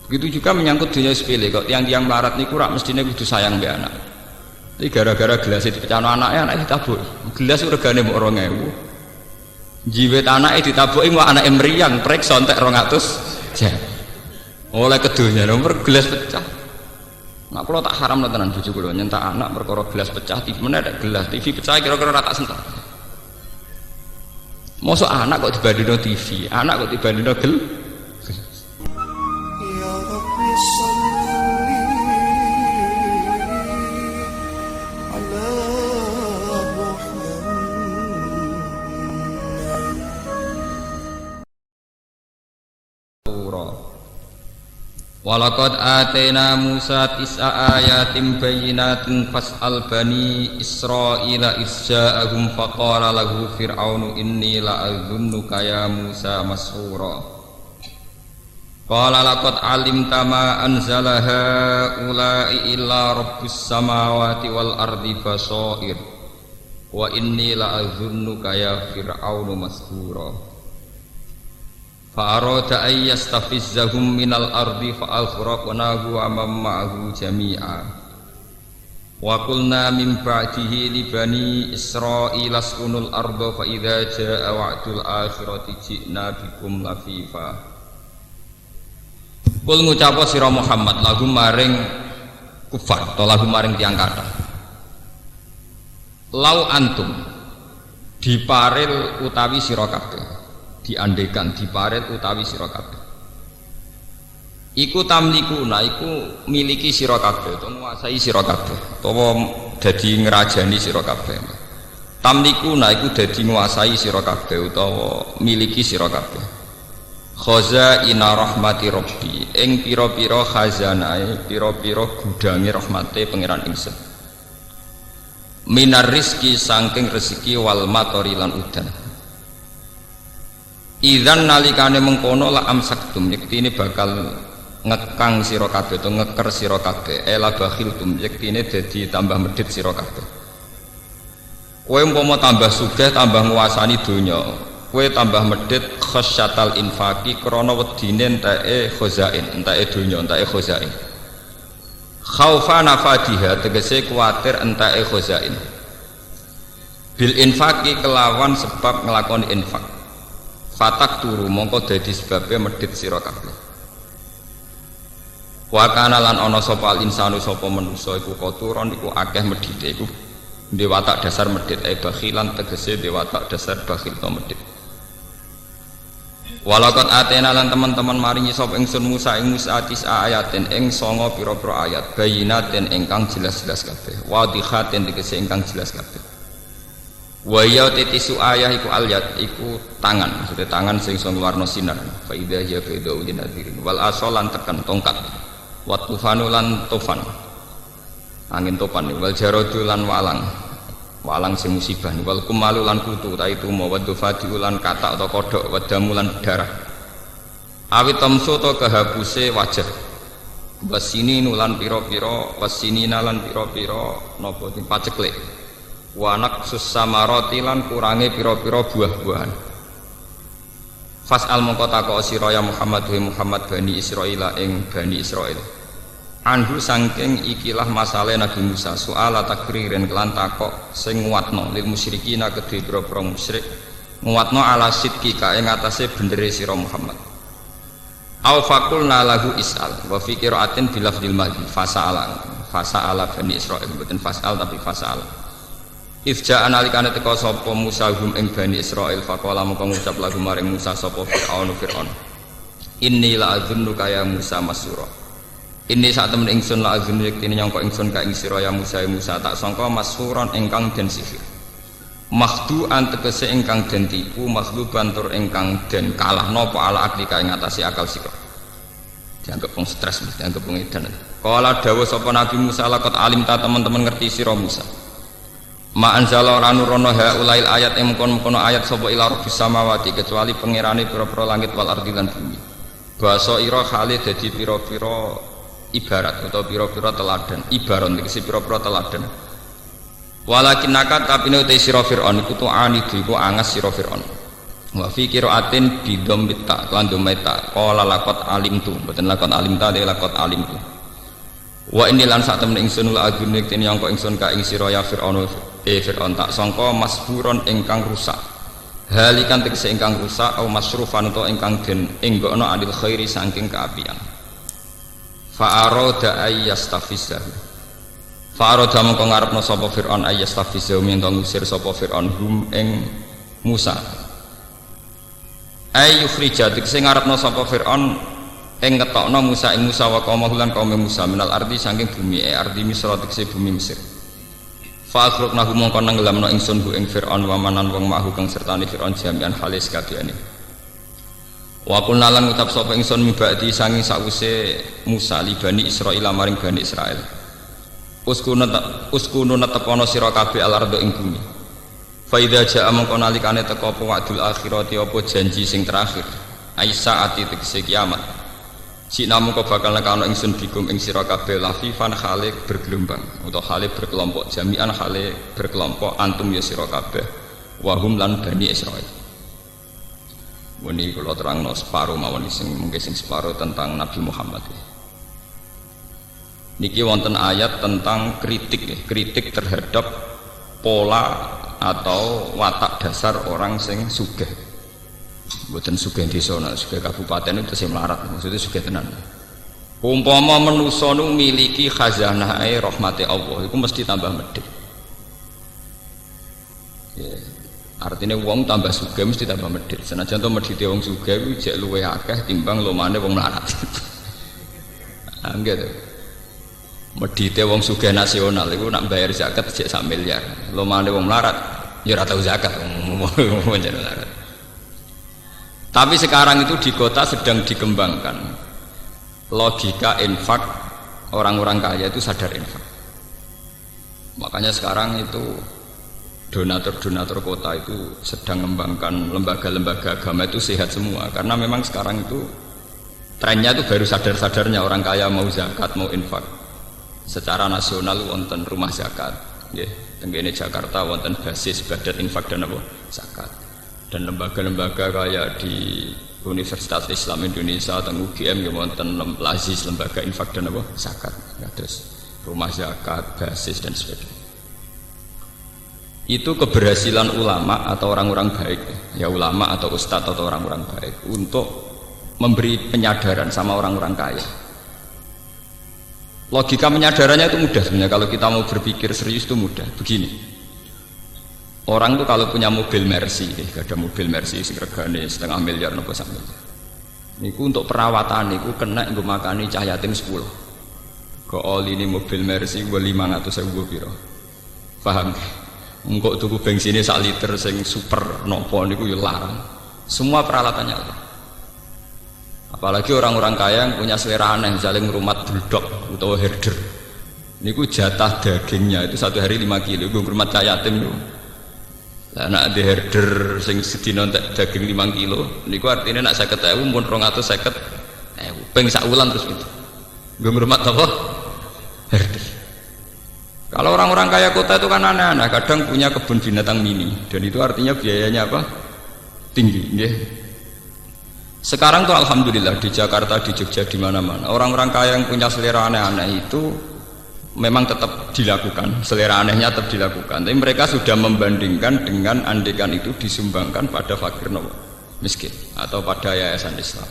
Begitu juga menyangkut dunia sepele, kok tiang-tiang melarat niku rak mestine kudu sayang mbek anak. Tapi gara-gara gelas itu dipecahno anaknya, anak ditabuki. Gelas regane mbok 2000. Jiwet anake ditabuki mau anake mriyang, prek sontek 200 jan. Oleh kedunya nomor gelas pecah. Nak kula tak haram tenan bojo kula nyentak anak perkara gelas pecah, TV meneh ada gelas, TV pecah kira-kira ora tak sentak. Mosok anak kok dibandingno TV, anak kok dibandingno gelas. Ya Rabbi salli ala Muhammad. Walaqad atayna Musa tis'a ayatin bayyinatin fas'al bani Israila isja'ahum faqala lahu fir'aunu inni la'adhunnuka ya Musa mas'ura. Qala laqad 'alimta ma anzala haula'i illa rabbus samawati wal ardi basair wa inni la'adhunnuka ya fir'aunu mas'ura. Fa'arada an yastafizzahum minal ardi fa'aghraqnahu wa man ma'ahu jami'a. Wa qulna min ba'dihi li bani Israila askunul arda fa idza jaa'a wa'dul akhirati ji'na bikum lafifa. Kul ngucapa sira Muhammad lagu maring kufar atau lagu maring tiyang kathah. Lau antum diparil utawi sira kabeh, diandekan diparil utawi sira kabeh iku tamlikuna iku miliki sira kabeh utawa nguasai sira kabeh utawa dadi ngrajani sira kabeh. Tamlikuna iku dadi nguasai sira kabeh utawa miliki sira kabeh khazaina rahmati rabbi ing pira-pira khazanae pira-pira gudange rahmate pangeran ingsun minar rizki saking rezeki wal matori lan udan. Idzan nalikane mengkono la amsaktum yektine bakal ngekang sira kabeh to ngeker sira kabeh ela bakhiltum yektine dadi tambah medhit sira kabeh. Kowe umpama tambah sugih tambah nguasani donya, kowe tambah medhit khasyatal infaqi krana wedine enteke khazain, enteke donya, enteke khazain. Khaufa nafadiha tegese kuwatir enteke khazain. Bil infaqi kelawan sebab nglakoni infak. Fatak turu mongko dadi sebabnya medhit sira kabeh. Wa kana lan ana sapa insanu sapa manusa iku koturon iku akeh medhite iku dewatak dasar medhit bakhilan tegese dewatak dasar bakhil to medhit. Walaqad atena lan teman-teman maringi sapa ingsun Musa ing Musa tis'a ayatin ing 9 pira-pira ayat bayinatin ingkang jelas-jelas kabeh wadhihatin tegese ingkang jelas kabeh. Wa ya titisu ayah iku alyat iku tangan, maksudnya tangan sing iso ngluarno sinar. Fa idza ya bidau dinadirin wal asolan tekan tongkat. Wa tufanu lan tufan. Angin topan wal jaradu lan walang. Walang sing musibah wal kumalu lan kutu ta itu mawadufati lan katak atau kodhok wadamu lan darah. Awit tamsu to kehapuse wajah. Wasini nulan pira-pira wasinina lan pira-pira napa paceklek. Wanak susamaroti lan kurange pira-pira buah-buahan. Fas'al mongko takok sira ya Muhammad wa Muhammad bani Israila ing bani Israil. Anhu saking ikilah masalah Nabi Musa soal takririn kelan takok sing nguatno lil musyrikina kedhe pira-pira musyrik nguatno ala sidqi ka ing atase benere sira Muhammad. Au faqulna lahu is'al wa fi qira'atin bilafdil madhi fasa'ala bani Israil mboten fas'al tapi fasa'al. Ifja analikane teka sapa Musa hum ing Bani Israil faqala mongko ngucap lagu maring Musa sapa Fir'aun inni la adzunnuka ya Musa masura. Inni sak temen ingsun la adzunnu yektine nyangka ingsun ka ing sira ya Musa tak sangka masuran ingkang den sihir. Makhdu'an tegese ingkang den tipu makhluban tur ingkang den kalah napa ala aklika ing atase akal sira. Dianggap wong stres, dianggap wong edan. Kala dawuh sapa Nabi Musa laqad alimta teman-teman ngerti sira Musa. Ma anzala ora nurono haulail ayat ing mengkono ayat sapa ila rabbis samawati kecuali pangerane pira-pira langit wal ardi lan bumi. Basa ira khali dadi pira-pira ibarat atau pira-pira teladan, ibaron tegese pira-pira teladan. Walakin nakat tapine te sira Firaun iku tu'ani iku angas sira Firaun. Wa fi qiraatin bi dhammit ta lan dhammita qala laqad alimtu mboten laqad alimta de laqad alimtu. Wa inni lan sak temen ingsun la agunek ten yang kok ingsun ka ing sira ya Firaun Firaun tak sangka masburon ingkang rusak. Halikan tegese ingkang rusak au masrufan utawa ingkang den enggokno adil khairi saking kaapian. Fa arada ayyastafizahu. Fa arada mongko ngarepno sapa Firaun ayyastafizahu minta ngusir sapa Firaun hum ing Musa. Ay yukhrija tegese ngarepno sapa Firaun ing ngetokno Musa ing Musa wa kaum lan kaum Musa minal ardi saking bumi ardi Misra tegese bumi Mesir. Fa akhrukna mongko nenggelamno ingsun hu ing Firaun wa manan wong mahu kang sertane Firaun jami'an halis kabehane. Wa qulna lan ngucap sapa ingsun mibadi saking sakwise Musa li Bani Israil maring Bani Israil. Uskunu netepono sira kabeh al-ardo ing bumi. Fa idza ja'a mongko nalikane teka apa wa'dul akhirati apa janji sing terakhir. Aisa ati tegese kiamat. Sina mongko bakal nekano ingsun bikum ing sira kabeh lafifan khalik bergelombang utawa khalik berkelompok jami'an khalik berkelompok antum ya sira kabeh wa hum lan Bani Israil. Muni kula terangno separo mawon sing mungkin sing separo tentang Nabi Muhammad. Niki wonten ayat tentang kritik terhadap pola atau watak dasar orang sing sugih. Mboten sugih desa, sugih kabupaten itu sing melarat, maksudnya sugih tenan. Umpama manusa nu miliki khazanah rahmati Allah, itu mesti tambah medhit. Ya, artinya wong tambah sugih mesti tambah medhit. Senajan to medhite wong sugih kuwi jek luwih akeh timbang lomane wong melarat. Angger to. Medhite wong sugih nasional iku nak bayar zakat jek 1 miliar. Lomane wong melarat ya ora tau zakat wong melarat. Tapi sekarang itu di kota sedang dikembangkan logika infak, orang-orang kaya itu sadar infak. Makanya sekarang itu donatur-donatur kota itu sedang mengembangkan lembaga-lembaga agama itu sehat semua. Karena memang sekarang itu trennya itu baru sadar-sadarnya orang kaya mau zakat, mau infak. Secara nasional wonten rumah zakat, ya, tenggene Jakarta wonten basis badan infak dan apa zakat. Dan lembaga-lembaga kayak di Universitas Islam Indonesia atau UGM yang wonten lazis lembaga infak dan apa zakat, ya, terus rumah zakat, basis dan sebagainya. Itu keberhasilan ulama atau orang-orang baik, ya ulama atau ustadz atau orang-orang baik untuk memberi penyadaran sama orang-orang kaya. Logika penyadarannya itu mudah sebenarnya, kalau kita mau berpikir serius itu mudah. Begini. Orang tuh kalau punya mobil Mercy, ada mobil Mercy regane 1,5 miliar nopo sak miliar. Niku untuk perawatan niku kena nggo makani cah yatim 10. Kok oli ini mobil Mercy gua 500.000 piro. Paham? Engko tuku bensinnya 1 liter sing super nopo niku yo larang. Semua peralatannya ada. Apalagi orang-orang kaya yang punya selera aneh, misalnya ngrumat bulldog atau herder. Niku jatah dagingnya itu 1 hari 5 kilo, gue ngrumat cah yatim niku. Lah nek di herder sing sedina entek daging 5 kilo niku artinya nek 50.000 pun 250.000 ping sak wulan terus itu. Nggo ngrumat apa? Herder. Kalau orang-orang kaya kota itu kan aneh-aneh, kadang punya kebun binatang mini dan itu artinya biayanya apa? Tinggi, nggih. Sekarang tuh alhamdulillah di Jakarta, di Jogja, di mana-mana orang-orang kaya yang punya selera aneh-aneh itu memang tetap dilakukan, selera anehnya tetap dilakukan, tapi mereka sudah membandingkan dengan andekan itu disumbangkan pada fakir miskin atau pada yayasan Islam.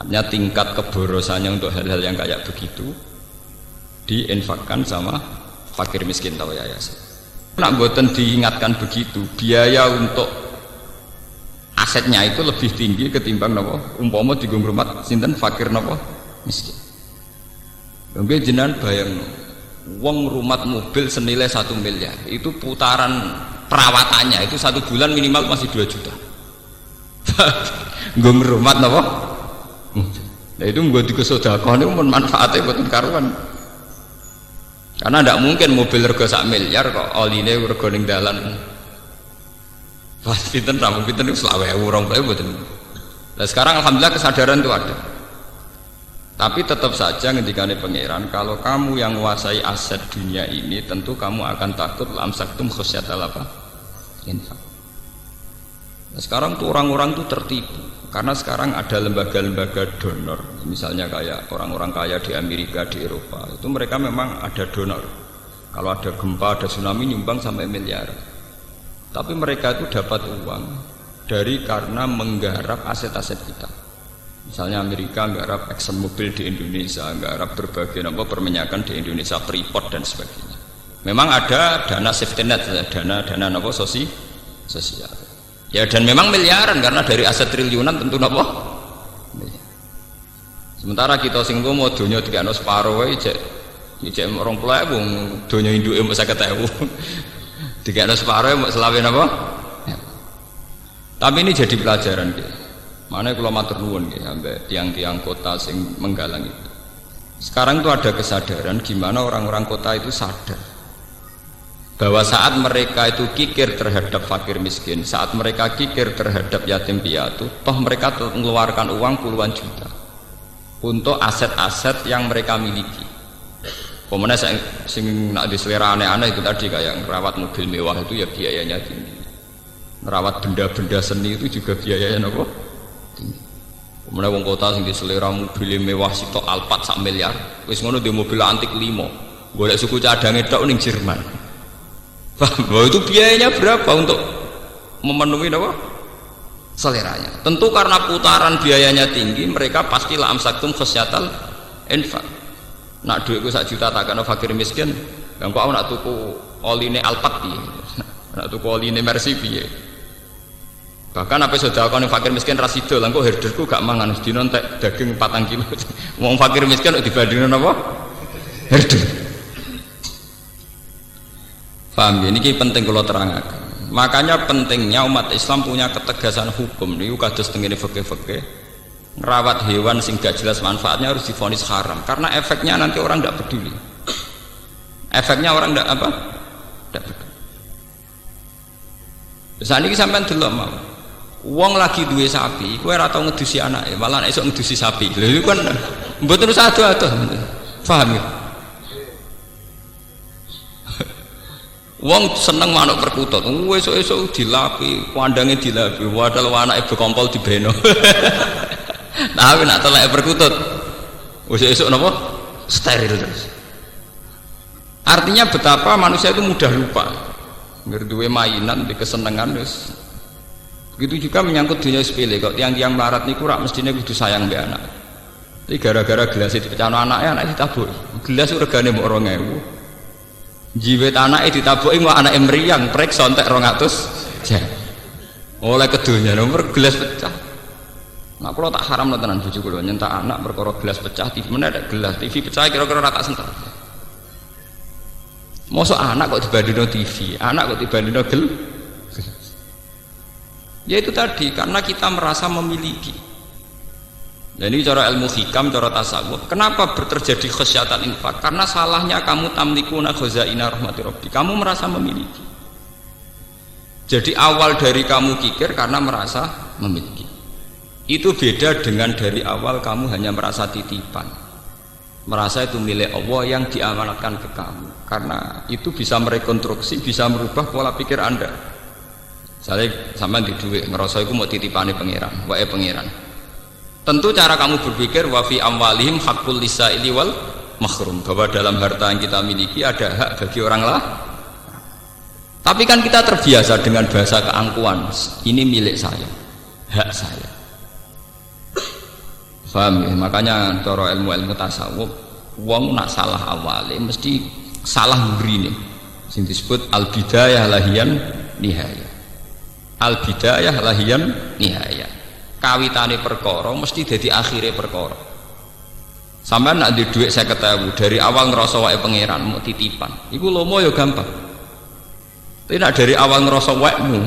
Artinya tingkat keborosannya untuk hal-hal yang kayak begitu diinfakkan sama fakir miskin atau yayasan. Nak boten diingatkan begitu, biaya untuk asetnya itu lebih tinggi ketimbang umpama digung rumah sinten fakir miskin. Mungkin jenengan bayang wong rumat mobil senilai 1 miliar itu putaran perawatannya itu 1 bulan minimal masih 2 juta. Nggo ngrumat napa? Nah itu nggo dikesedekahne mun manfaate boten karuan. Karena tidak mungkin mobil rego 1 miliar kok oline rego ning dalan. Pas pinten ra pinten 20.000 mboten. Nah sekarang alhamdulillah kesadaran itu ada. Tapi tetap saja ngendikane pangeran, kalau kamu yang menguasai aset dunia ini tentu kamu akan takut lamsaktum khusyatal apa? Infak. Nah, sekarang tuh orang-orang tuh tertipu karena sekarang ada lembaga-lembaga donor, misalnya kayak orang-orang kaya di Amerika, di Eropa, itu mereka memang ada donor. Kalau ada gempa, ada tsunami nyumbang sampai miliar. Tapi mereka itu dapat uang dari karena menggarap aset-aset kita. Misalnya Amerika nggarap ExxonMobil di Indonesia, nggarap berbagai perminyakan di Indonesia, Freeport dan sebagainya. Memang ada dana safety net, dana sosial. Ya dan memang miliaran karena dari aset triliunan tentu Sementara kita sing mau dunia 3 separo wae cek 20.000 wong donya induke mbok 50.000. 3 separo mbok selawe napa? Ya. Tapi ini jadi pelajaran gitu. Mana kalau matur nuwun nggih sampai tiang-tiang kota sing menggalang itu. Sekarang tuh ada kesadaran gimana orang-orang kota itu sadar bahwa saat mereka itu kikir terhadap fakir miskin, saat mereka kikir terhadap yatim piatu, toh mereka mengeluarkan uang puluhan juta untuk aset-aset yang mereka miliki. Pemenang sing nak diselera aneh-aneh itu tadi kayak merawat mobil mewah itu ya biayanya tinggi. Merawat benda-benda seni itu juga biayanya kemudian wong kota sing diselera mobil mewah sitok Alphard 1 miliar wis ngono di mobil antik 5 golek suku cadange tok ning Jerman. Bahwa itu biayanya berapa untuk memenuhi apa? Seleranya. Tentu karena putaran biayanya tinggi mereka pasti la amsaktum khasyatal infaq. Nak duitku 1 juta tak kena fakir miskin yang kok aku nak tuku oline Alphard piye nak tuku oline Mercy piye. Bahkan apa sudah kau fakir miskin rasido, langkau herderku gak mangan, dino entek daging 4 kilo. Wong fakir miskin dibandingin apa? Herder. Paham ya? Ini penting kalau terangkan. Makanya pentingnya umat Islam punya ketegasan hukum. Ini kados tengene fikih-fikih. Ngerawat hewan sing gak jelas manfaatnya harus divonis haram. Karena efeknya nanti orang tidak peduli. Efeknya orang tidak apa? Tidak peduli. Saat ini sampai delok mau. Wong lagi duwe sapi, kowe ora tau ngedusi anake, malah esuk ngedusi sapi. Lha iku kan mboten usah ado-ado. Paham ya? Wong seneng manuk perkutut. Esuk-esuk dilapi, kandange dilapi, padahal anake bekompol dibeno. Tapi nak telek perkutut. Esuk-esuk napa? Steril terus. Artinya betapa manusia itu mudah lupa. Ngerduwe mainan di kesenangan wis. Begitu juga menyangkut dunia sepele kok tiang-tiang melarat niku rak mestine kudu sayang mbek anak. Tapi gara-gara gelas itu dipecahno anake, anak ditabuki. Gelas regane mbok 2.000. Jiwet anake ditabuki mau anake mriyang prek sontek 200 jan. Oleh kedunya nomor gelas pecah. Nah kula tak haram tenan bojo kula nyentak anak perkara gelas pecah, TV mana ada gelas, TV pecah kira-kira ora tak sentak. Mosok anak kok dibandingno TV, anak kok dibandingno gelas. Ya itu tadi karena kita merasa memiliki. Dan ini cara ilmu hikam, cara tasawuf. Kenapa terjadi khasyatan infak? Karena salahnya kamu tamlikuna khazaina rahmati rabbi. Kamu merasa memiliki. Jadi awal dari kamu kikir karena merasa memiliki. Itu beda dengan dari awal kamu hanya merasa titipan. Merasa itu milik Allah yang diamanatkan ke kamu. Karena itu bisa merekonstruksi, bisa merubah pola pikir Anda. Misalnya sampai di duit ngerasa itu mau titipane pangeran, wae pangeran. Tentu cara kamu berpikir wa fi amwalihim haqqul lisaili wal mahrum, bahwa dalam harta yang kita miliki ada hak bagi orang lah. Tapi kan kita terbiasa dengan bahasa keangkuhan, ini milik saya, hak saya. Paham ya? Makanya cara ilmu-ilmu tasawuf, wong nak salah awale mesti salah mrine. Sing disebut al bidayah lahiyan nihayah. Al bidayah lahiyan nihayah. Kawitane perkara mesti dadi akhire perkara. Sampeyan nak duwe dhuwit 50.000 dari awal ngerasa wae pangeran mau titipan. Iku lomo ya gampang. Tapi nak dari awal ngerasa waekmu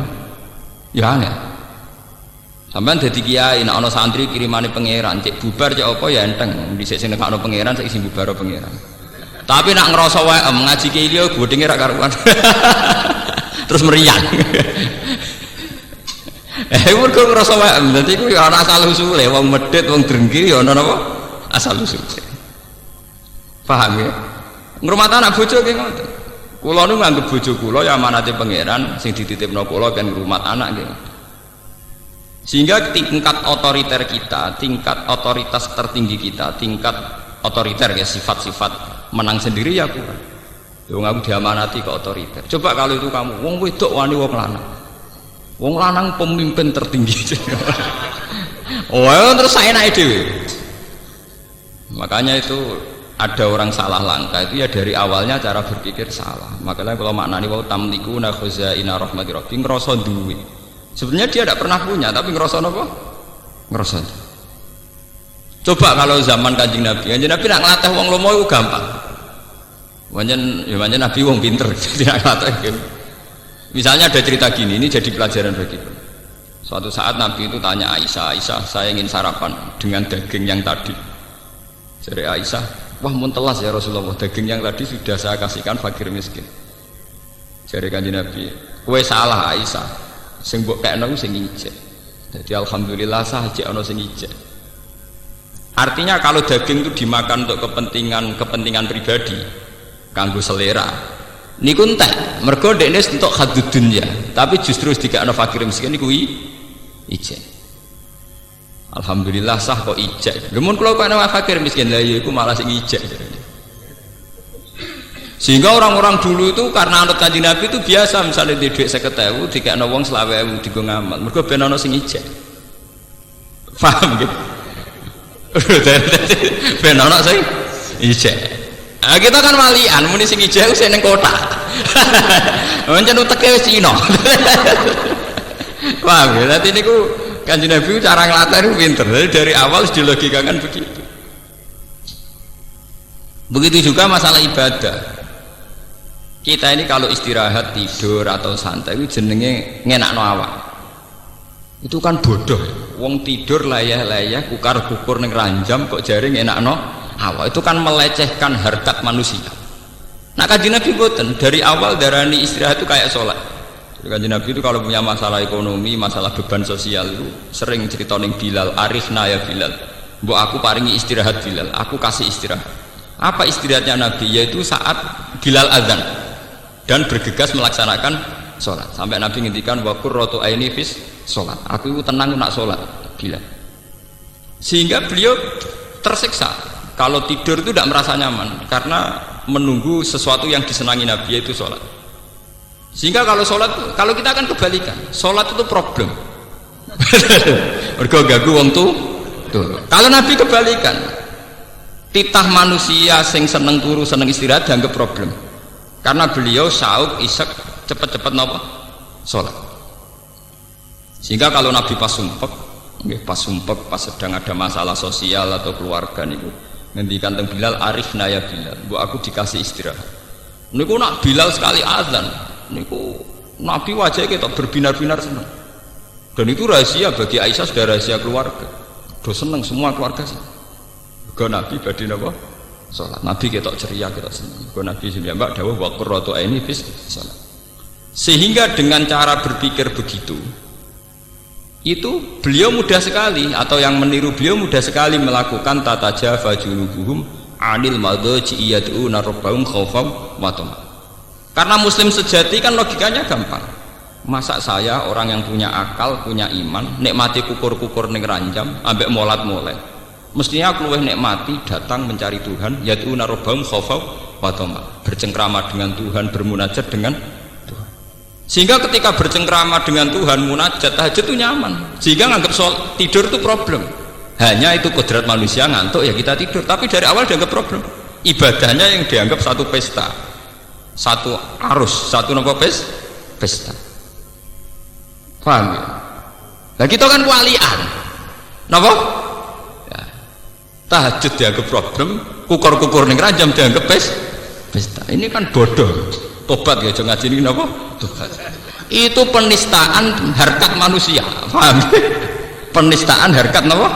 ya aneh. Sampeyan dadi kiai nak ana santri kirimane pangeran, cek bubar cek apa ya enteng. Dhisik sing nekakno pangeran saiki sing bubar pangeran. Tapi nak ngerasa wae ngaji kiai liya godhenge ra karuan. Terus meriang. Mergo ngrasa wae dadi kuwi ana asal usule wong medhit wong drengki ya ana napa asal usule. Paham ya? Ngrumat anak bojo ki ngoten. Kula nu nganggep bojo kula ya amanate pangeran sing dititipno kula kan ngrumat anak nggih. Sehingga tingkat otoriter kita, tingkat otoritas tertinggi kita, tingkat otoriter ya sifat-sifat menang sendiri ya kurang. Wong aku diamanati ke otoriter. Coba kalau itu kamu, wong wedok wani wong lanang. Wong lanang pemimpin tertinggi. Oh, terus saya naik dhewe. Makanya itu ada orang salah langkah itu ya dari awalnya cara berpikir salah. Makanya kalau maknani wa tamliku na khuzaina rahmati rabbi ngrasa duwe. Sebenarnya dia tidak pernah punya tapi ngrasa apa? Ngrasa. Coba kalau zaman Kanjeng Nabi nak nglatih wong lomo itu gampang. Pancen Nabi wong pinter tidak nglatih. Misalnya ada cerita gini, ini jadi pelajaran bagi kita. Suatu saat Nabi itu tanya Aisyah, saya ingin sarapan dengan daging yang tadi. Jadi Aisyah, wah muntelas ya Rasulullah, daging yang tadi sudah saya kasihkan fakir miskin. Jadi Kanjeng Nabi, kowe salah Aisyah, sing mbok kekno sing ijek. Jadi alhamdulillah sah jek ana sing ijek. Artinya kalau daging itu dimakan untuk kepentingan pribadi, kanggo selera. Niku entek, mergo dekne entuk hadud dunya, tapi justru dikakno fakir miskin niku ijek. Alhamdulillah sah kok ijek. Gemun kula kok ana fakir miskin lha iku malah sing ijek. Sehingga orang-orang dulu itu karena anut Kanjeng Nabi itu biasa misalnya di dhuwit 50.000 dikakno wong 20.000 digo ngamal. Mergo ben ana sing ijek. Paham gitu? Ben ana sing ijek. Nah, kita kan walian, muni sing ijek sing ning kota. Pancen uteke wis Cina. Paham ya? Dadi niku Kanjeng Nabi cara nglatih pinter. Dari awal sudah dilogikakan begitu. Begitu juga masalah ibadah. Kita ini kalau istirahat, tidur atau santai itu jenenge ngenakno awak. Itu kan bodoh. Wong tidur layah-layah kukar-kukur ning ranjam kok jare ngenakno awak, itu kan melecehkan harkat manusia. Nah Kanjeng Nabi boten, dari awal darani istirahat itu kayak sholat. Kanjeng Nabi itu kalau punya masalah ekonomi, masalah beban sosial itu sering cerita ning Bilal, arifna ya Bilal, mbok aku paringi istirahat Bilal, aku kasih istirahat. Apa istirahatnya Nabi? Yaitu saat Bilal azan dan bergegas melaksanakan sholat. Sampai Nabi ngendikan wa qurratu aini fis sholat, aku itu tenang nak sholat Bilal. Sehingga beliau tersiksa. Kalau tidur itu tidak merasa nyaman karena menunggu sesuatu yang disenangi Nabi, yaitu sholat. Sehingga kalau sholat, kalau kita akan kebalikan, sholat itu problem. Mergo ganggu wong tuh. Kalau Nabi kebalikan, titah manusia sing seneng turu seneng istirahat dianggap problem. Karena beliau sauk isek cepet-cepet napa sholat. Sehingga kalau Nabi pas sumpek, pas sedang ada masalah sosial atau keluarga niku ngendikan teng Bilal, arifna ya Bilal, bu aku dikasih istirahat. Niku nak Bilal sekali azan, niku Nabi wajahnya kita berbinar-binar senang. Dan itu rahasia bagi Aisyah, sudah rahasia keluarga. Do senang semua keluarga sih. Go Nabi badhe napa? Salat. Nabi kita ceria, kita senang. Go Nabi sendiri mbak dawuh wa qurratu aini fis salat. Sehingga dengan cara berpikir begitu, itu beliau mudah sekali, atau yang meniru beliau mudah sekali melakukan tata jafa junubuhum anil madhaji yad'una rabbahum khaufan wa tama'an. Karena muslim sejati kan logikanya gampang. Masa saya orang yang punya akal, punya iman, nikmati kukur-kukur ning ranjam ambek molat-molet. Mestinya aku luwih nikmati datang mencari Tuhan, yad'una rabbahum khaufan wa tama'an, bercengkrama dengan Tuhan, bermunajat dengan Tuhan. Sehingga ketika bercengkrama dengan Tuhan, munajat, tahajud itu nyaman. Sehingga nganggap tidur itu problem. Hanya itu kodrat manusia, ngantuk ya kita tidur. Tapi dari awal dianggap problem. Ibadahnya yang dianggap satu pesta, satu arus, satu nopo pesta. Paham ya? Nah kita kan walian, nopo? Ya. Tahajud dianggap problem, kukur-kukur ning ranjam dianggap pesta. Ini kan bodoh. Tobat ya, jangan ngaji ini apa? Tobat. Itu penistaan harkat manusia, paham? Penistaan harkat apa?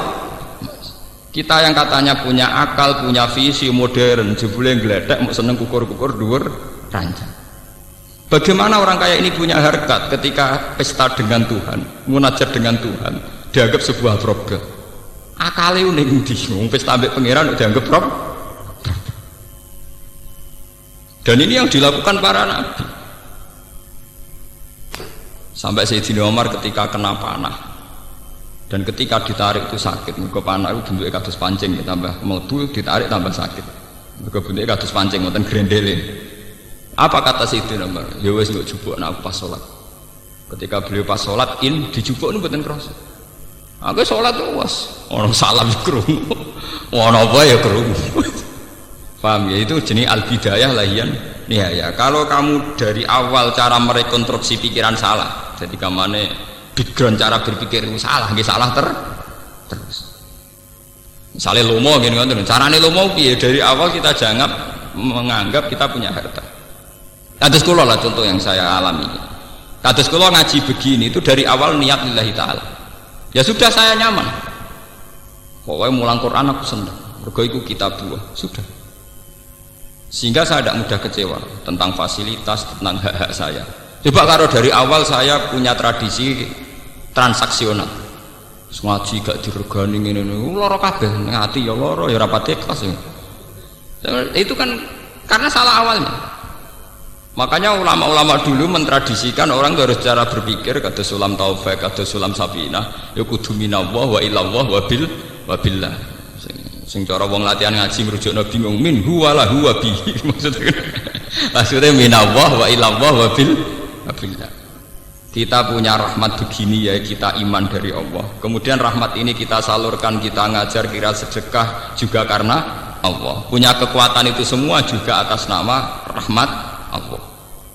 Kita yang katanya punya akal, punya visi modern, jebule ngledek mau seneng kukur-kukur dhuwur ranjang. Bagaimana orang kaya ini punya harkat ketika pesta dengan Tuhan, munajat dengan Tuhan, dianggap sebuah problem. Akale ning ndi? Wong pesta ambek pangeran dianggap problem. Dan ini yang dilakukan para nabi. Sampai Sayyidina Umar ketika kena panah, Dan ketika ditarik itu sakit, mergo panah itu bentuknya kados pancing, tambah mlebu ditarik tambah sakit. Mergo bentuknya kados pancing ngoten grendele. Apa kata Sayyidina Umar? Ya wis mbok jupukna aku pas salat. Ketika beliau pas salat dijupuk niku mboten krasa. Aku salat wis ono salam krungu. Ono apa ya krungu. Paham ya, itu jenis al-bidayah lahian nihaya. Kalau kamu dari awal cara merekonstruksi pikiran salah, jadi kamane background cara berpikir itu salah, nggih salah terus. Misalnya lomo gini kan, carane lomo piye? Dari awal kita jangan menganggap kita punya harta. Kados kula lah contoh yang saya alami. Kados kula ngaji begini itu dari awal niat lillahi taala. Ya sudah saya nyaman. Pokoknya mulang Quran aku senang. Mergo iku kitab buah, sudah. Sehingga saya tidak mudah kecewa tentang fasilitas, tentang hak-hak saya. Coba kalau dari awal saya punya tradisi transaksional, ngaji gak diregani ngene loro kabeh, ngati ya loro ya rapat ikhlas ya. Itu kan karena salah awalnya. Makanya ulama-ulama dulu mentradisikan orang harus cara berpikir kata Sulam Taufik, kata Sulam Sabinah, ya kudu minallah wa ilallah wa billah. Sing cara wong latihan ngaji ngrujukno bingung min huwa la huwa bihi maksudnya minallah wa ilallah wa billah. Kita punya rahmat begini ya, kita iman dari Allah, kemudian rahmat ini kita salurkan, kita ngajar, kira sedekah juga karena Allah. Punya kekuatan itu semua juga atas nama rahmat Allah,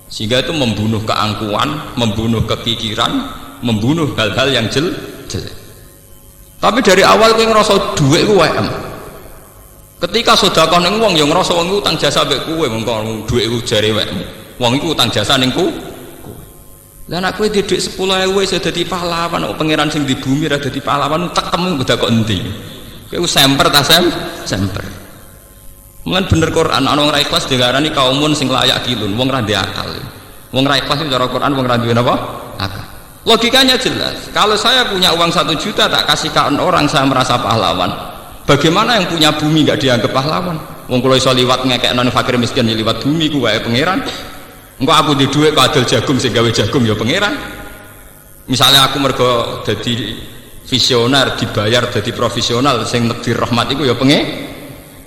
sehingga itu membunuh keangkuhan, membunuh kepikiran, membunuh hal-hal yang jelek. Tapi dari awal kowe ngerasa duit ku WM. Ketika sedekah ning wong ya ngerasa wong utang jasa mbek kowe, mengko duit ku jare WM. Wong iku utang jasa ning kowe. Lah nek kowe didik 10.000 wis dadi pahlawan, kok pangeran sing di bumi ra dadi pahlawan tekemu udah kok endi. Kowe semper ta semper. Mulan bener Quran ana wong ra ikhlas diarani kaumun sing layak kilun, wong ra ndek akal. Wong ra ikhlas cara Quran wong ra duwe napa? Akal. Logikanya jelas. Kalau saya punya uang 1 juta tak kasihkan orang, saya merasa pahlawan. Bagaimana yang punya bumi nggak dianggap pahlawan? Wong kula iso liwat ngekekno fakir miskin ya liwat bumi ku wae pangeran. Engko aku di dhuwit kok adol jagung sing gawe jagung ya pangeran. Misalnya aku mergo dadi visioner dibayar dadi profesional sing nekdir rahmat iku ya pengen.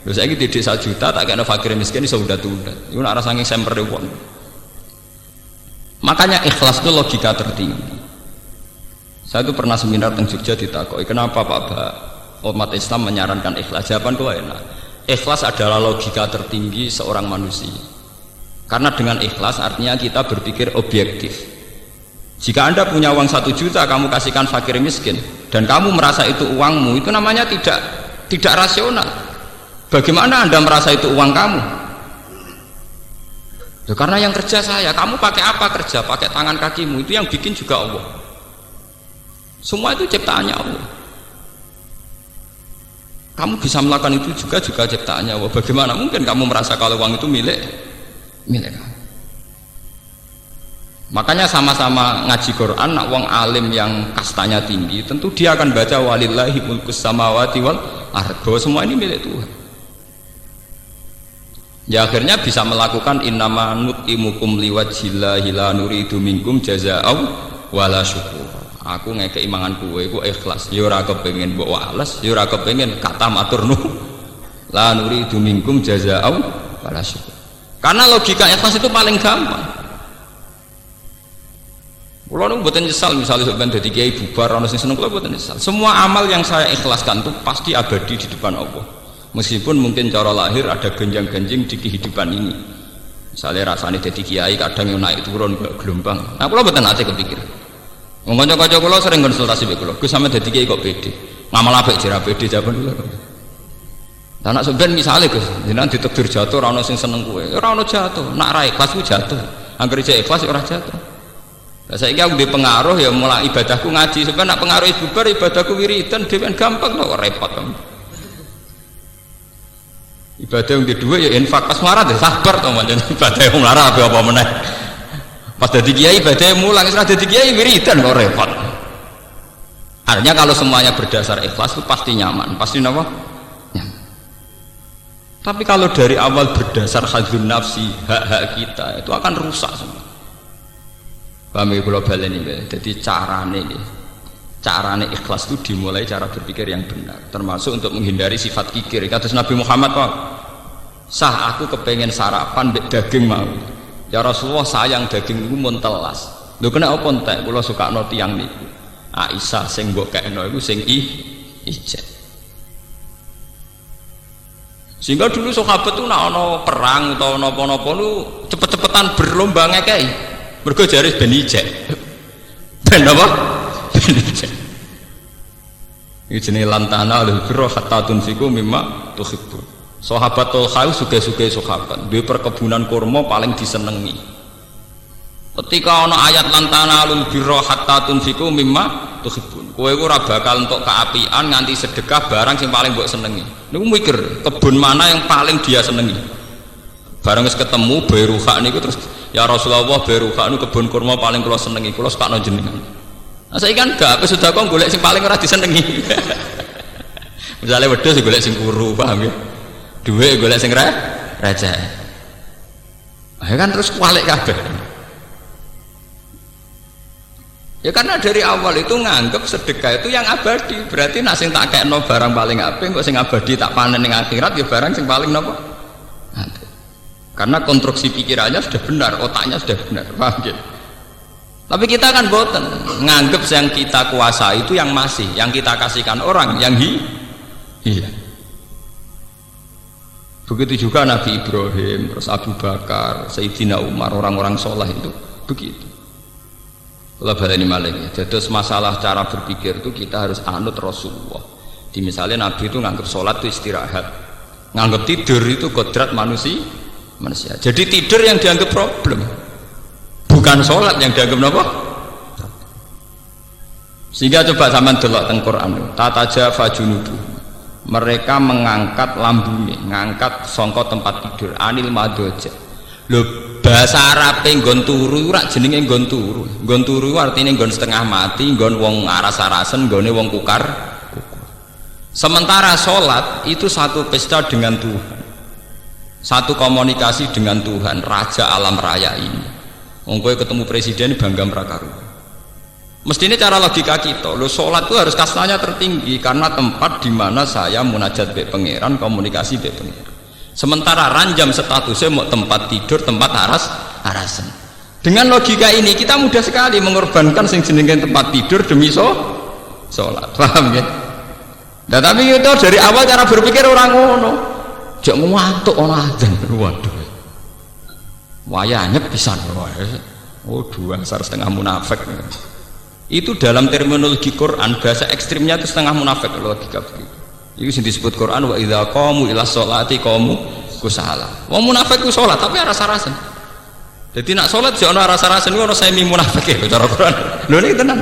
Lho saiki didik 1 juta tak kekno fakir miskin iso undat-undat. Iku nek ora saking semper wong. Makanya ikhlas itu logika tertinggi. Saya itu pernah seminar teng Jogja ditakoki, kenapa Pak umat Islam menyarankan ikhlas? Jawaban itu enak. Ikhlas adalah logika tertinggi seorang manusia. Karena dengan ikhlas artinya kita berpikir objektif. Jika Anda punya uang 1 juta, kamu kasihkan fakir miskin, dan kamu merasa itu uangmu, itu namanya tidak rasional. Bagaimana Anda merasa itu uang kamu? Ya, karena yang kerja saya, kamu pakai apa kerja? Pakai tangan kakimu, itu yang bikin juga Allah. Semua itu ciptaannya Allah. Kamu bisa melakukan itu juga ciptaannya Allah. Bagaimana mungkin kamu merasa kalau uang itu milik kamu? Makanya sama-sama ngaji Quran, nak wong alim yang kastanya tinggi, tentu dia akan baca walillahi mulkus samawati wal ardh, semua ini milik Tuhan. Ya akhirnya bisa melakukan innama nut'imukum liwajhillahi la nuridu minkum jazaa'aw wala syukur. Aku ngekei mangan kowe iku ikhlas, ya ora kepengin mbok wales, ya ora kepengin kata matur nuwun. La nuridu minkum jazaa'aw wala syukur. Karena logika ikhlas itu paling gampang. Kula nu mboten nyesal misalnya sampeyan dadi kiai bubar ana sing seneng, kula mboten nyesal. Semua amal yang saya ikhlaskan itu pasti abadi di depan Allah. Meskipun mungkin cara lahir ada genjang-genjing di kehidupan ini. Misalnya rasanya dadi kiai kadang yang naik turun ke gelombang. Nah, kula mboten ate kepikir. Wong kanca-kanca kula sering konsultasi mbek kula. Gus sampe dadi kiai kok pede. Ngamal apik jera pede jawaban kula. Lah nek sampeyan misale Gus, jenengan ditakdir jatuh ora ana sing seneng kowe. Ora ana jatuh, nak ra ikhlas ku jatuh. Angger cek ikhlas ora jatuh. Lah saiki aku ndek pengaruh ya mulai ibadahku ngaji. Sampeyan nak pengaruh bubar ibadahku wiridan dhewean gampang kok repot kamu. Ibadah yang kedua ya infak pas marah deh sabar toh macam ibadah yang marah apa meneh. Pas dadi kiai ibadah mulang, setelah dadi kiai wiridan kok repot. Artinya kalau semuanya berdasar ikhlas itu pasti nyaman, pasti apa? Nyaman. Tapi kalau dari awal berdasar hadzun nafsi, hak-hak kita itu akan rusak semua. Paham ya kalau baleni, jadi carane ini. carane ikhlas itu dimulai cara berpikir yang benar, termasuk untuk menghindari sifat kikir. Kata Nabi Muhammad, Pak, sah aku kepengen sarapan daging mau. Ya Rasulullah, sayang daging itu mun telas. Lho kena apa entek? Kula sukakno tiyang niku. Aisyah sing mbok kekno iku sing ijek. Sehingga dulu sahabat tuh nak ono perang atau napa-napa lu cepet-cepetan berlomba ngekei. Mergo jare ben ijek. Ben apa? Ben ijek. Iki jenenge lantana al-birra hatta tunfiqu mimma tuhibbun. Sahabat Tolha suge-suge sahabat, duwe perkebunan kurma paling disenengi. Ketika ana ayat lantana al-birra hatta tunfiqu mimma tuhibbun, kowe ora bakal entuk keapian nganti sedekah barang sing paling mbok senengi. Niku mikir kebun mana yang paling dia senengi. Barang wis ketemu Bairuha niku terus ya Rasulullah, Bairuha niku kebun kurma paling kula senengi, kula sakno jenengan. Nah saiki kan gak apa sudah kok golek sing paling ora disenengi. Misale wedhus golek sing kuru, paham ya? Duit golek sing receh. Ya kan terus kualik kabeh. Ya karena dari awal itu nganggep sedekah itu yang abadi, berarti nak sing tak kekno barang paling apik kok sing abadi tak panen ning akhirat ya barang sing paling napa? Karena konstruksi pikirannya sudah benar, otaknya sudah benar, paham gitu? Tapi kita kan boten nganggep yang kita kuasai itu yang masih, yang kita kasihkan orang yang hilang. Begitu juga Nabi Ibrahim, terus Abu Bakar, Sayyidina Umar, orang-orang soleh itu begitu. Kalau baleni malih, jadi masalah cara berpikir itu kita harus anut Rasulullah. Di misalnya Nabi itu nganggep sholat itu istirahat, nganggep tidur itu kodrat manusia. Jadi tidur yang dianggap problem, bukan sholat yang dianggap apa? Sehingga coba zaman delok teng Quran, tata jafa junudu, mereka mengangkat lambungnya, ngangkat songkot tempat tidur, anil madoja. Lho bahasa Arabe nggon turu ora jenenge nggon turu. Nggon turu artine nggon setengah mati, nggon wong aras-arasen, nggone wong kukar. Sementara sholat itu satu pesta dengan Tuhan, satu komunikasi dengan Tuhan, Raja alam raya ini. Wong kowe ketemu presiden bangga merakaru. Mestinya cara logika kita, lo sholat itu harus kastanya tertinggi karena tempat di mana saya munajat be pangeran, komunikasi be pangeran. Sementara ranjam statusnya mau tempat tidur, tempat arasan. Dengan logika ini kita mudah sekali mengorbankan sing jenenge tempat tidur demi sholat, paham ya? Nah, tapi itu dari awal cara berpikir orang ngono. Jek ngantuk ana adzan. Waduh. Wayahnya pisan wae. Oh, dua asar setengah munafik. Itu dalam terminologi Quran bahasa ekstrimnya itu setengah munafik logika begitu. Itu sing disebut Quran wa idza qamu ila sholati qamu kusala. Wong munafik ku salat tapi rasa-rasen. Jadi nak salat jek ana rasa-rasen ku ana semi munafik ya cara Quran. Lho niki tenan.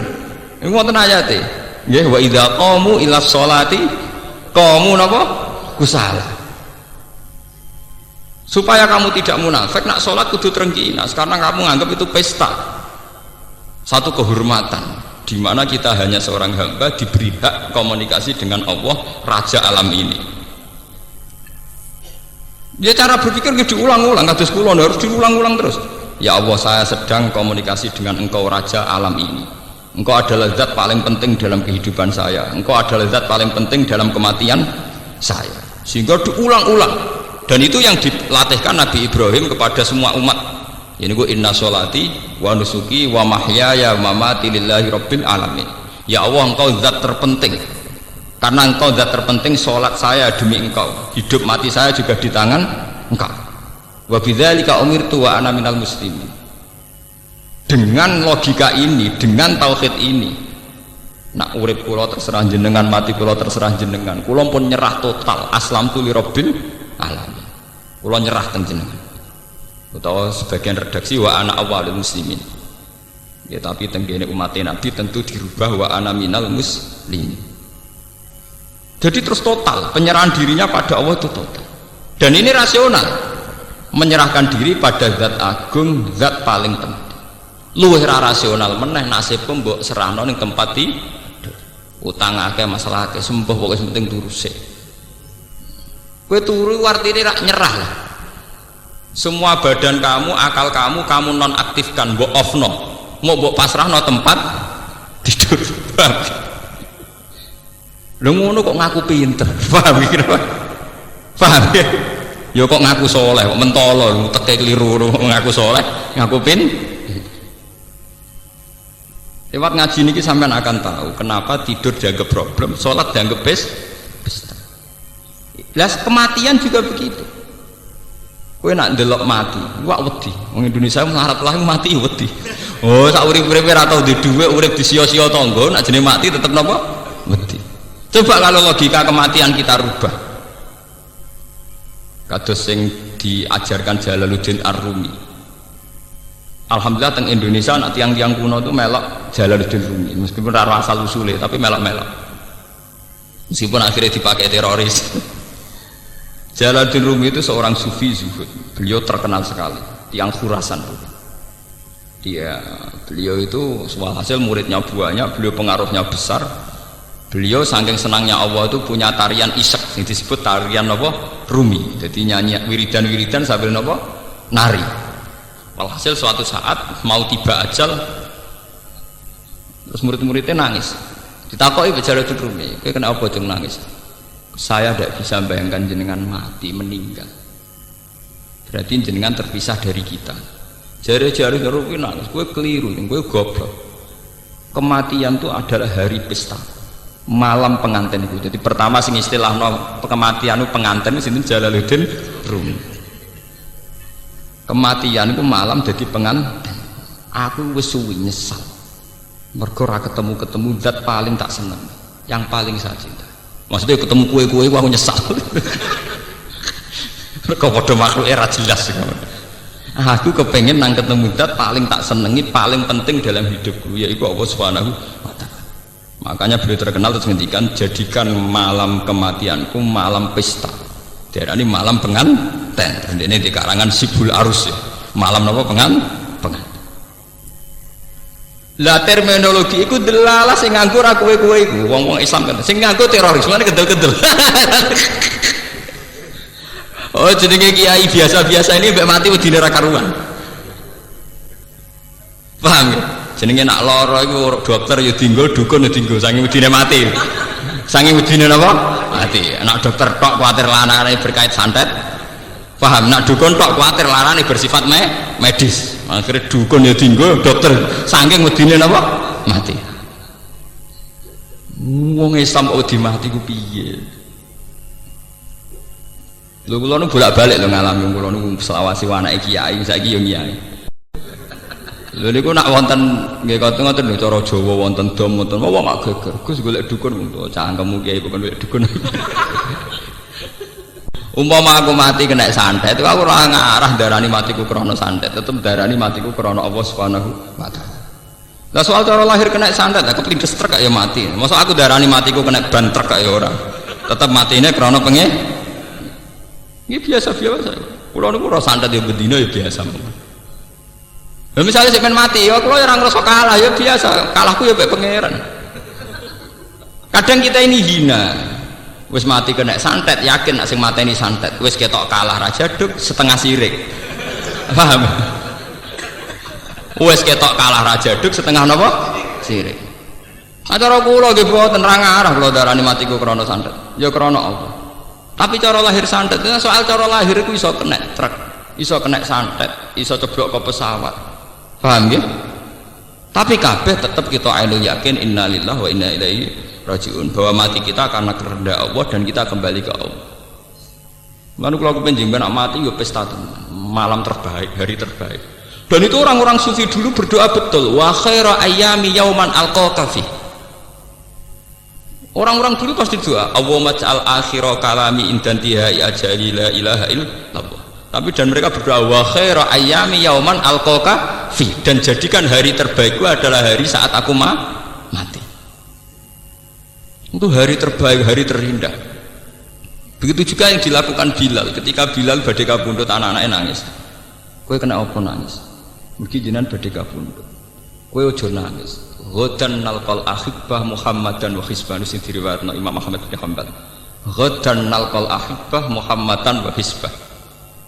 Iku wonten ayate. Nggih wa idza qamu ila sholati qamu napa kusala. Supaya kamu tidak munafik, nak sholat kudu trengkinas karena kamu anggap itu pesta, satu kehormatan di mana kita hanya seorang hamba diberi hak komunikasi dengan Allah, Raja alam ini. Ya cara berpikir diulang-ulang, kados kula harus diulang-ulang terus. Ya Allah, saya sedang komunikasi dengan Engkau, Raja alam ini. Engkau adalah zat paling penting dalam kehidupan saya. Engkau adalah zat paling penting dalam kematian saya. Sehingga diulang-ulang. Dan itu yang dilatihkan Nabi Ibrahim kepada semua umat. Ini gue inna sholati wa nusuki wa mahyaya wa mamati lillahi rabbil alamin. Ya Allah, engkau zat terpenting. Karena engkau zat terpenting, sholat saya demi engkau, hidup mati saya juga di tangan engkau. Wa bidzalika umirtu wa ana minal muslimin. Dengan logika ini, dengan tauhid ini, nak urip kula terserah jenengan, mati kula terserah jenengan. Kula pun nyerah total, aslamtu li rabbil alamin. Kula nyerah teng jenengan. Utawa sebagian redaksi wa ana awwalul muslimin. Ya tapi tenggene umat Nabi tentu dirubah wa ana minal muslimin. Jadi terus total penyerahan dirinya pada Allah itu total. Dan ini rasional. Menyerahkan diri pada zat agung, zat paling penting. Luwih ra rasional meneh nasibku mbok serahno ning tempat tidur. Utang akeh, masalah akeh, sembuh pokoke penting turu sik. Kowe turu artine rak nyerah lah. Semua badan kamu, akal kamu nonaktifkan, mbok offno, mau mbok pasrahno tempat tidur. Lho ngono kok ngaku pinter. Paham iki? Paham ya? Ya kok ngaku soleh, kok mentolo, teke keliru ngaku soleh, ngaku lewat ngaji niki sampean akan tahu kenapa tidur dianggap problem, sholat dianggap pesta. Lah kematian juga begitu. Kowe nak ndelok mati, wak wedi. Wong Indonesia melarat lah mati wedi. Oh, sak urip-uripe ora tau duwe dhuwit, urip disia-sia tangga, nak jenenge mati tetep napa? Wedi. Coba kalau logika kematian kita rubah. Kados sing diajarkan Jalaluddin Ar-Rumi. Alhamdulillah teng Indonesia nak tiang-tiang kuno itu melok Jalaluddin Rumi, meskipun ora asal usule tapi melok-melok. Meskipun akhirnya dipakai teroris. Jalaluddin Rumi itu seorang sufi zuhud. Beliau terkenal sekali, tiang Khurasan. Beliau itu hasil muridnya banyak, beliau pengaruhnya besar. Beliau saking senangnya Allah itu punya tarian isyak yang disebut tarian apa? Rumi. Jadi nyanyi wiridan-wiridan sambil apa? Nari. Walhasil suatu saat mau tiba ajal, terus murid-muridnya nangis. Ditakoki Jalaluddin Rumi, "Kowe kenapa cung nangis?" "Saya tidak bisa bayangkan jenengan mati, meninggal. Berarti jenengan terpisah dari kita." Jari-jari Rumi nangis, "Kowe keliru, kowe goblok. Kematian itu adalah hari pesta. Malam pengantin itu." Jadi pertama sing istilah kematian itu pengantin sinten Jalaluddin Rumi. Kematian itu malam jadi pengantin. Aku wis suwi nyesal. Mergo ora ketemu zat paling tak seneng, yang paling saya cinta. Maksudnya ketemu kue-kue aku nyesal. Mergo padha makhluk era jelas. Aku kepengen nang ketemu zat paling tak senengi, paling penting dalam hidupku, yaitu Allah Subhanahu wa Ta'ala. Makanya beliau terkenal terus ngendikan, jadikan malam kematianku malam pesta. Ini malam pengantin. Ini di karangan Sibul Arus ya. Malam apa pengantin. Lah terminologi itu delalah sing nganggo ra kowe-kowe iku. Wong-wong Islam kan sing nganggo teroris, mana kedel-kedel. Oh, jenenge kiai biasa-biasa ini mbek mati wedine ra karuan. Paham ya? Jenenge nak lara iku dokter ya dinggo, dukun ya dinggo, saking wedine mati. Saking wedine napa? Mati. Nak dokter tok kuwatir lanane berkait santet. Paham? Nak dukun tok kuwatir lanane bersifat medis. Akhirnya dukun ya dinggo, dokter saking wedine napa? Mati. Wong Islam kok wedi mati ku piye? Lho kula nu bolak-balik lho ngalami kula nu selawasi anake kiai, saiki yo kiai. Lho niku nak wonten nggih ngoten lho cara Jawa wonten dom wonten wong gak geger. Gus golek dukun to cangkemmu kiai bukan golek dukun. Umpama aku mati kena santet, itu aku ora ngarah darani matiku krana santet, tetep darani matiku krana Allah Subhanahu wa Ta'ala. Lah soal cara lahir kena santet, aku plindes truk ya mati. Mosok aku darani matiku kena ban truk ya ora. Tetep matine krana pengen. Iki biasa-biasa. Kula niku ora santet ya bedina ya biasa. Lah misalnya sampean mati, ya kula ora ngrasa kalah ya biasa. Kalahku ya mek pangeran. Kadang kita ini hina. Wis mati kena santet, yakin nak sing mateni santet. Wis ketok kalah raja duk setengah sirik. Paham? Wis ketok kalah raja duk setengah napa? Sirik. Acara kula nggih boten ra ngarah kula darani matiku krana santet. Ya krana apa? Tapi cara lahir santet, soal cara lahir itu iso kena truk, iso kena santet, iso ceblok ke pesawat. Paham ya? Tapi kabeh tetap kita ainul yakin innalillahi wa inna ilaihi rajiun, bahwa mati kita karena kehendak Allah dan kita kembali ke Allah. Lalu kalau kepenjingan mati ya pesta malam terbaik, hari terbaik. Dan itu orang-orang sufi dulu berdoa betul, wa khaira ayyami yauman alqaka fi. Orang-orang dulu pasti doa, Allahumma ja'al akhira kalami indantiha ajali la ilaha illallah. Tapi dan mereka berdoa wa khaira ayyami yauman alqaka fi, dan jadikan hari terbaikku adalah hari saat aku mati. Itu hari terbaik, hari terindah. Begitu juga yang dilakukan Bilal. Ketika Bilal badhe kabundut, anak-anaknya nangis. Kowe kena apa nangis? Mugi jenengan badhe kabundut. Kowe aja nangis. Ghadan nalqal ahibbah Muhammadan wa hisbah, sing diriwayatno Imam Ahmad bin Hanbal. Ghadan nalqal ahibbah Muhammadan wa hisbah.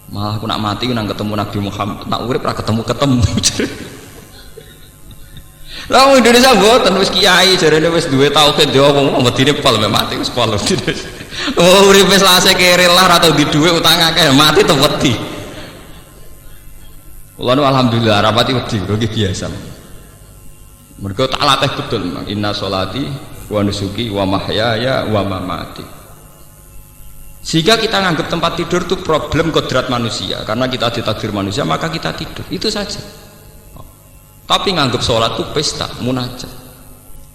Malah aku nak mati nang ketemu Nabi Muhammad, nak urip ora ketemu. Lah wong Indonesia mboten wis kiai jarene wis duwe tauhid yo wong medine pol mati wis pol. Oh uripe selase kere lah atau di duwe utang akeh mati to wedi. Kula nu alhamdulillah rapati wedi kok biasa. Mergo tak latih betul inna sholati wa nusuki wa mahyaya wa mamati. Sehingga kita nganggap tempat tidur itu problem kodrat manusia karena kita ditakdir manusia maka kita tidur itu saja. Tapi nganggap sholat itu pesta munajat.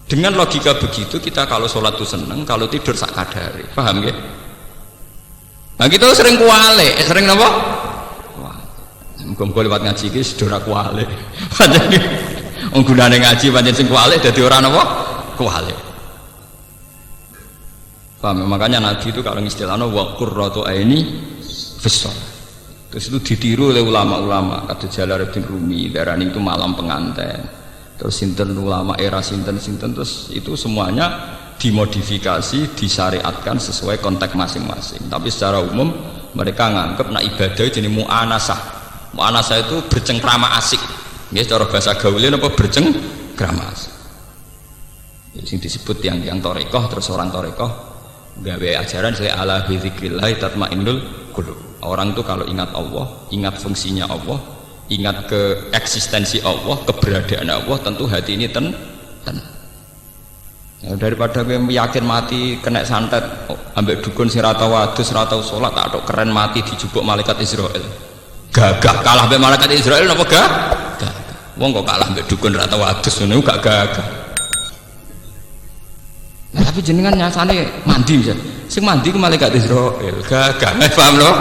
Dengan logika begitu kita kalau sholat itu seneng, kalau tidur sak kadare, paham ya? Nah kita sering kuale, sering apa? Muga-muga lewat ngaji iki sedora kuale. Pancen wong gunane ngaji pancen sing kuale dadi ora napa? Kuale. Paham? Makanya Nabi itu kalau istilahnya wa qurratu aini fis shalah. Terus itu ditiru oleh ulama-ulama kata Jalaluddin Rumi darani itu malam pengantin. Terus sinten ulama era sinten-sinten terus itu semuanya dimodifikasi, disyariatkan sesuai konteks masing-masing. Tapi secara umum mereka nganggap nak ibadah jenis mu'anasah. Mu'anasah itu bercengkrama asik. Ya secara bahasa gaulnya apa bercengkrama asik. Yang disebut yang torekoh terus orang torekoh gawe ajaran saya ala bi dzikrillah tatmainnul qulub. Orang itu kalau ingat Allah, ingat fungsinya Allah, ingat ke eksistensi Allah, keberadaan Allah, tentu hati ini tenang. Ya, daripada gue yakin mati kena santet, ambek dukun sing ra tau wadus, ra tau salat, tak ada keren mati dijupuk malaikat Israel. Gagah kalah ambek malaikat Israel napa gagah? Wong kok kalah ambek dukun ra tau wadus ngono gak gagah. Nah, tapi jenengan nyasane mandi misalnya. Sing mandi ku malaikat Israel. Gagah, paham lho?